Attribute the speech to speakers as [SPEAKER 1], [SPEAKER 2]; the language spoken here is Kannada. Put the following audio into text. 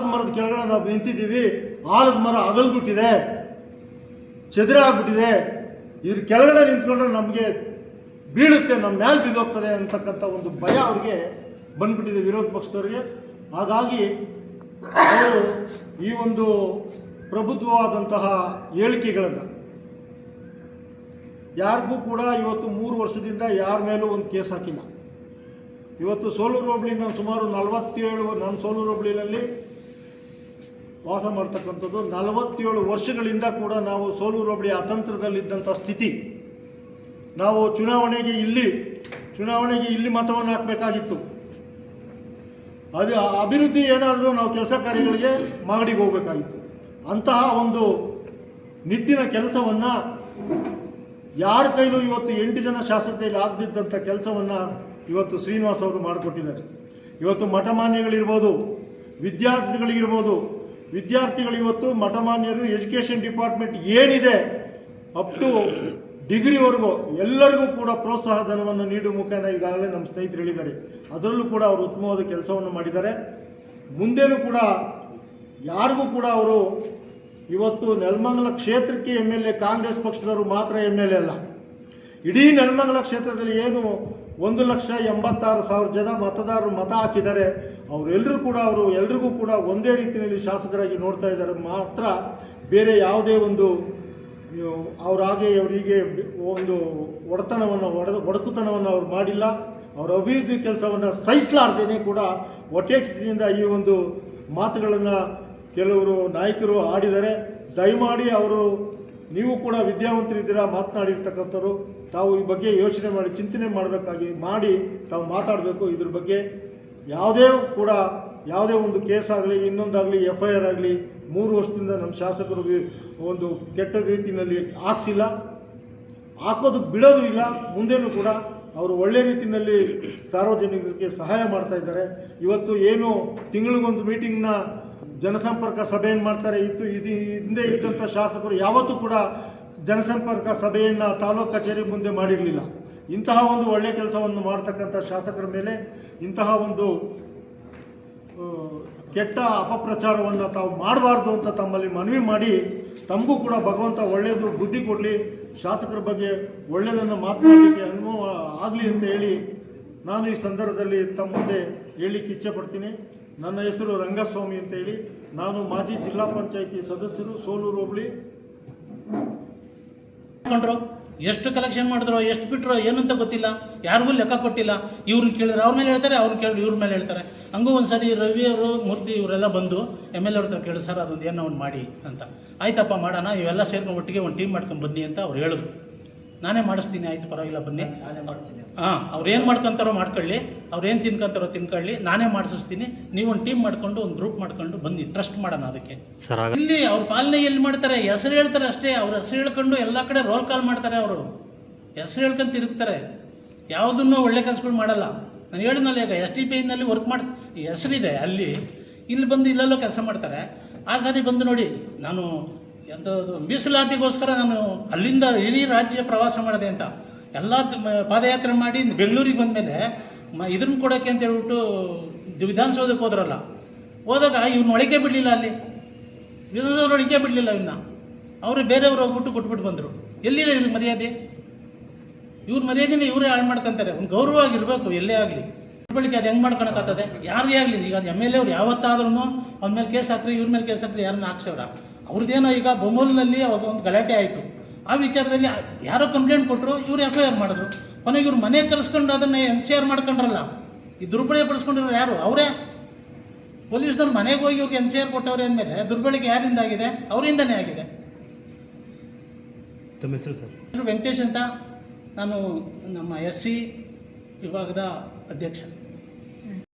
[SPEAKER 1] ಆಲದ ಮರದ ಕೆಳಗಡೆ ನಾವು ನಿಂತಿದ್ದೀವಿ, ಆಲದ ಮರ ಅಗಲ್ಬಿಟ್ಟಿದೆ, ಚದುರ ಆಗ್ಬಿಟ್ಟಿದೆ, ಇದ್ರ ಕೆಳಗಡೆ ನಿಂತ್ಕೊಂಡ್ರೆ ನಮಗೆ ಬೀಳುತ್ತೆ, ನಮ್ಮ ಮೇಲೆ ಬಿದ್ದೋಗ್ತದೆ ಅಂತಕ್ಕಂಥ ಒಂದು ಭಯ ಅವ್ರಿಗೆ ಬಂದ್ಬಿಟ್ಟಿದೆ ವಿರೋಧ ಪಕ್ಷದವರಿಗೆ. ಹಾಗಾಗಿ ಅವರು ಈ ಒಂದು ಪ್ರಬುದ್ಧವಾದಂತಹ ಹೇಳಿಕೆಗಳನ್ನು ಯಾರಿಗೂ ಕೂಡ ಇವತ್ತು 3 ವರ್ಷದಿಂದ ಯಾರ ಮೇಲೂ ಒಂದು ಕೇಸ್ ಹಾಕಿಲ್ಲ. ಇವತ್ತು ಸೋಲೂರು ಹೋಬಳಿ ನಾವು ಸುಮಾರು 47 ನಾನು ಸೋಲೂರು ಹೋಬಳಿನಲ್ಲಿ ವಾಸ ಮಾಡ್ತಕ್ಕಂಥದ್ದು 47 ವರ್ಷಗಳಿಂದ ಕೂಡ ನಾವು ಸೋಲೂರು ಹೋಬಳಿ ಅತಂತ್ರದಲ್ಲಿದ್ದಂಥ ಸ್ಥಿತಿ. ನಾವು ಚುನಾವಣೆಗೆ ಇಲ್ಲಿ ಮತವನ್ನು ಹಾಕಬೇಕಾಗಿತ್ತು. ಅದು ಅಭಿವೃದ್ಧಿ ಏನಾದರೂ ನಾವು ಕೆಲಸ ಕಾರ್ಯಗಳಿಗೆ ಮಾಗಡಿಗೆ ಹೋಗಬೇಕಾಗಿತ್ತು. ಅಂತಹ ಒಂದು ನಿಟ್ಟಿನ ಕೆಲಸವನ್ನು ಯಾರ ಕೈಲೂ ಇವತ್ತು 8 ಜನ ಶಾಸಕ ಕೈಲಿ ಆಗದಿದ್ದಂಥ ಕೆಲಸವನ್ನು ಇವತ್ತು ಶ್ರೀನಿವಾಸ್ ಅವರು ಮಾಡಿಕೊಟ್ಟಿದ್ದಾರೆ. ಇವತ್ತು ಮಠಮಾನ್ಯಗಳಿರ್ಬೋದು, ವಿದ್ಯಾರ್ಥಿಗಳು ಇವತ್ತು ಮಠಮಾನ್ಯರು ಎಜುಕೇಷನ್ ಡಿಪಾರ್ಟ್ಮೆಂಟ್ ಏನಿದೆ ಅಪ್ ಟು ಡಿಗ್ರಿವರೆಗೂ ಎಲ್ಲರಿಗೂ ಕೂಡ ಪ್ರೋತ್ಸಾಹ ಧನವನ್ನು ನೀಡುವ ಮುಖೇನ ಈಗಾಗಲೇ ನಮ್ಮ ಸ್ನೇಹಿತರು ಹೇಳಿದ್ದಾರೆ. ಅದರಲ್ಲೂ ಕೂಡ ಅವರು ಉತ್ತಮವಾದ ಕೆಲಸವನ್ನು ಮಾಡಿದ್ದಾರೆ. ಮುಂದೇನೂ ಕೂಡ ಯಾರಿಗೂ ಕೂಡ ಅವರು ಇವತ್ತು ನೆಲಮಂಗಲ ಕ್ಷೇತ್ರಕ್ಕೆ MLA ಕಾಂಗ್ರೆಸ್ ಪಕ್ಷದವರು ಮಾತ್ರ MLA ಅಲ್ಲ, ಇಡೀ ನೆಲಮಂಗಲ ಕ್ಷೇತ್ರದಲ್ಲಿ ಏನು 1,86,000 ಜನ ಮತದಾರರು ಮತ ಹಾಕಿದ್ದಾರೆ, ಎಲ್ರಿಗೂ ಕೂಡ ಒಂದೇ ರೀತಿಯಲ್ಲಿ ಶಾಸಕರಾಗಿ ನೋಡ್ತಾ ಇದ್ದಾರೆ. ಮಾತ್ರ ಬೇರೆ ಯಾವುದೇ ಒಂದು ಅವರಿಗೆ ಒಂದು ಒಡಕುತನವನ್ನು ಅವ್ರು ಮಾಡಿಲ್ಲ. ಅವರ ಅಭಿವೃದ್ಧಿ ಕೆಲಸವನ್ನು ಸಹಿಸಲಾರ್ದೇನೆ ಕೂಡ ಹೊಟ್ಟೆಕಿಸಿನಿಂದ ಈ ಒಂದು ಮಾತುಗಳನ್ನು ಕೆಲವರು ನಾಯಕರು ಆಡಿದ್ದಾರೆ. ದಯಮಾಡಿ ನೀವು ಕೂಡ ವಿದ್ಯಾವಂತರಿದ್ದೀರಾ, ಮಾತನಾಡಿರ್ತಕ್ಕಂಥವ್ರು, ತಾವು ಈ ಬಗ್ಗೆ ಯೋಚನೆ ಮಾಡಿ ಚಿಂತನೆ ಮಾಡಿ ತಾವು ಮಾತಾಡಬೇಕು. ಇದ್ರ ಬಗ್ಗೆ ಯಾವುದೇ ಒಂದು ಕೇಸ್ ಆಗಲಿ, ಇನ್ನೊಂದಾಗಲಿ, FIR ಆಗಲಿ 3 ವರ್ಷದಿಂದ ನಮ್ಮ ಶಾಸಕರಿಗೆ ಒಂದು ಕೆಟ್ಟ ರೀತಿಯಲ್ಲಿ ಹಾಕೋದಕ್ಕೆ ಬಿಡೋದು ಇಲ್ಲ. ಮುಂದೇನೂ ಕೂಡ ಅವರು ಒಳ್ಳೆ ರೀತಿಯಲ್ಲಿ ಸಾರ್ವಜನಿಕರಿಗೆ ಸಹಾಯ ಮಾಡ್ತಾ ಇದ್ದಾರೆ. ಇವತ್ತು ಏನು ತಿಂಗಳಿಗೊಂದು ಮೀಟಿಂಗ್ನ ಜನಸಂಪರ್ಕ ಸಭೆಯನ್ನು ಮಾಡ್ತಾರೆ. ಹಿಂದೆ ಇದ್ದಂಥ ಶಾಸಕರು ಯಾವತ್ತೂ ಕೂಡ ಜನಸಂಪರ್ಕ ಸಭೆಯನ್ನು ತಾಲೂಕು ಕಚೇರಿ ಮುಂದೆ ಮಾಡಿರಲಿಲ್ಲ. ಇಂತಹ ಒಂದು ಒಳ್ಳೆಯ ಕೆಲಸವನ್ನು ಮಾಡ್ತಕ್ಕಂಥ ಶಾಸಕರ ಮೇಲೆ ಇಂತಹ ಒಂದು ಕೆಟ್ಟ ಅಪಪ್ರಚಾರವನ್ನು ತಾವು ಮಾಡಬಾರ್ದು ಅಂತ ತಮ್ಮಲ್ಲಿ ಮನವಿ ಮಾಡಿ, ತಮಗೂ ಕೂಡ ಭಗವಂತ ಒಳ್ಳೆಯದು ಬುದ್ಧಿ ಕೊಡಲಿ, ಶಾಸಕರ ಬಗ್ಗೆ ಒಳ್ಳೆಯದನ್ನು ಮಾತನಾಡಲಿಕ್ಕೆ ಅನುಭವ ಆಗಲಿ ಅಂತ ಹೇಳಿ ನಾನು ಈ ಸಂದರ್ಭದಲ್ಲಿ ತಮ್ಮ ಮುಂದೆ ಹೇಳಲಿಕ್ಕೆ ಇಚ್ಛೆ ಪಡ್ತೀನಿ. ನನ್ನ ಹೆಸರು ರಂಗಸ್ವಾಮಿ ಅಂತ ಹೇಳಿ, ನಾನು ಮಾಜಿ ಜಿಲ್ಲಾ ಪಂಚಾಯಿತಿ ಸದಸ್ಯರು, ಸೋಲೂರು ಹೋಬಳಿ.
[SPEAKER 2] ಎಷ್ಟು ಕಲೆಕ್ಷನ್ ಮಾಡಿದ್ರು, ಎಷ್ಟು ಬಿಟ್ಟರು ಏನಂತ ಗೊತ್ತಿಲ್ಲ, ಯಾರಿಗೂ ಲೆಕ್ಕ ಕೊಟ್ಟಿಲ್ಲ. ಇವ್ರನ್ನ ಕೇಳಿದ್ರೆ ಅವ್ರ ಮೇಲೆ ಹೇಳ್ತಾರೆ, ಅವ್ರನ್ನ ಕೇಳಿ ಇವ್ರ ಮೇಲೆ ಹೇಳ್ತಾರೆ. ಹಂಗೂ ಒಂದು ಸರಿ ರವಿ ಅವರು, ಮೂರ್ತಿ ಇವರೆಲ್ಲ ಬಂದು MLA ಅವ್ರ ಕೇಳಿ, ಸರ್ ಅದೊಂದು ಏನೋ ಒಂದು ಮಾಡಿ ಅಂತ. ಆಯ್ತಪ್ಪ ಮಾಡೋಣ, ಇವೆಲ್ಲ ಸೇರ್ಕೊಂಡು ಒಟ್ಟಿಗೆ ಒಂದು ಟೀಮ್ ಮಾಡ್ಕೊಂಡು ಬನ್ನಿ ಅಂತ ಅವ್ರು ಹೇಳಿದ್ರು. ನಾನೇ ಮಾಡಿಸ್ತೀನಿ, ಆಯಿತು ಪರವಾಗಿಲ್ಲ ಬನ್ನಿ. ಅವ್ರು ಏನು ಮಾಡ್ಕೊತಾರೋ ಮಾಡ್ಕೊಳ್ಳಿ, ಅವ್ರು ಏನು ತಿನ್ಕೊಂತಾರೋ ತಿನ್ಕೊಳ್ಳಿ, ನಾನೇ ಮಾಡಿಸ್ತೀನಿ. ನೀವು ಒಂದು ಟೀಮ್ ಮಾಡ್ಕೊಂಡು ಒಂದು ಗ್ರೂಪ್ ಮಾಡ್ಕೊಂಡು ಬನ್ನಿ, ಟ್ರಸ್ಟ್ ಮಾಡೋಣ ಅದಕ್ಕೆ. ಇಲ್ಲಿ ಅವ್ರ ಪಾಲನೆ ಎಲ್ಲಿ ಮಾಡ್ತಾರೆ, ಹೆಸರು ಹೇಳ್ತಾರೆ ಅಷ್ಟೇ. ಅವ್ರ ಹೆಸರು ಹೇಳ್ಕೊಂಡು ಎಲ್ಲ ಕಡೆ ರೋಲ್ ಕಾಲ್ ಮಾಡ್ತಾರೆ. ಅವರು ಹೆಸರು ಹೇಳ್ಕೊಂಡು ತಿರುಗ್ತಾರೆ, ಯಾವುದನ್ನು ಒಳ್ಳೆ ಕೆಲಸಗಳು ಮಾಡಲ್ಲ. ನಾನು ಹೇಳಿದ್ನಲ್ಲ, ಈಗ SDPIನಲ್ಲಿ ವರ್ಕ್ ಹೆಸರಿದೆ ಅಲ್ಲಿ, ಇಲ್ಲಿ ಬಂದು ಇಲ್ಲೆಲ್ಲೋ ಕೆಲಸ ಮಾಡ್ತಾರೆ. ಆ ಸಾರಿ ಬಂದು ನೋಡಿ, ನಾನು ಎಂಥದ್ದು ಮೀಸಲಾತಿಗೋಸ್ಕರ ನಾನು ಅಲ್ಲಿಂದ ಇಡೀ ರಾಜ್ಯ ಪ್ರವಾಸ ಮಾಡಿದೆ ಅಂತ ಎಲ್ಲ ಪಾದಯಾತ್ರೆ ಮಾಡಿ ಬೆಂಗಳೂರಿಗೆ ಬಂದಮೇಲೆ ಇದನ್ನು ಕೊಡೋಕ್ಕೆ ಅಂತ ಹೇಳ್ಬಿಟ್ಟು ವಿಧಾನಸೌಧಕ್ಕೆ ಹೋದ್ರಲ್ಲ, ಹೋದಾಗ ಇವ್ನ ಒಳಗೆ ಬಿಡಲಿಲ್ಲ, ಅಲ್ಲಿ ವಿಧಾನಸೌಧ ಒಳಗೆ ಬಿಡಲಿಲ್ಲ. ಅವರು ಬೇರೆಯವ್ರು ಹೋಗ್ಬಿಟ್ಟು ಕೊಟ್ಬಿಟ್ಟು ಬಂದರು. ಎಲ್ಲಿದೆ ಇವ್ರಿಗೆ ಮರ್ಯಾದೆ? ಇವ್ರ ಮರ್ಯಾದೆನೇ ಇವರೇ ಹಾಳು ಮಾಡ್ಕೊತಾರೆ. ಒಂದು ಗೌರವವಾಗಿರಬೇಕು ಎಲ್ಲೇ ಆಗಲಿ. ಬಳಿಕೆ ಅದು ಹೆಂಗೆ ಮಾಡ್ಕೊಳಕ್ಕಾಗ್ತದೆ? ಯಾರಿಗೇ ಆಗಲಿ. ಈಗ MLA ಅವ್ರು ಯಾವತ್ತಾದ್ರೂ ಅವ್ನ ಮೇಲೆ ಕೇಸ್ ಹಾಕ್ರಿ, ಇವ್ರ ಮೇಲೆ ಕೇಸ್ ಹಾಕ್ರಿ, ಯಾರನ್ನ ಹಾಕ್ಸವ್ರ? ಅವ್ರದ್ದೇನೋ ಈಗ ಬೊಮ್ಮೂಲಿನಲ್ಲಿ ಒಂದು ಗಲಾಟೆ ಆಯಿತು. ಆ ವಿಚಾರದಲ್ಲಿ ಯಾರೋ ಕಂಪ್ಲೇಂಟ್ ಕೊಟ್ಟರು, ಇವರು FIR ಮಾಡಿದ್ರು. ಕೊನೆಗೆ ಇವ್ರು ಮನೆ ಕರೆಸ್ಕೊಂಡು ಅದನ್ನು NCR ಮಾಡ್ಕೊಂಡ್ರಲ್ಲ. ಈ ದುರ್ಬಳಕೆ ಪಡಿಸ್ಕೊಂಡಿರೋ ಯಾರು? ಅವರೇ. ಪೊಲೀಸ್ನವ್ರು ಮನೆಗೆ ಹೋಗಿ ಇವ್ರಿಗೆ NCR ಕೊಟ್ಟವ್ರೆ ಅಂದಮೇಲೆ ದುರ್ಬಳಕೆ ಯಾರಿಂದ ಆಗಿದೆ? ಅವರಿಂದನೇ ಆಗಿದೆ.
[SPEAKER 3] ತಮ್ಮ ಹೆಸರು ಸರ್?
[SPEAKER 2] ವೆಂಕಟೇಶ್ ಅಂತ, ನಾನು ನಮ್ಮ SC ವಿಭಾಗದ ಅಧ್ಯಕ್ಷ.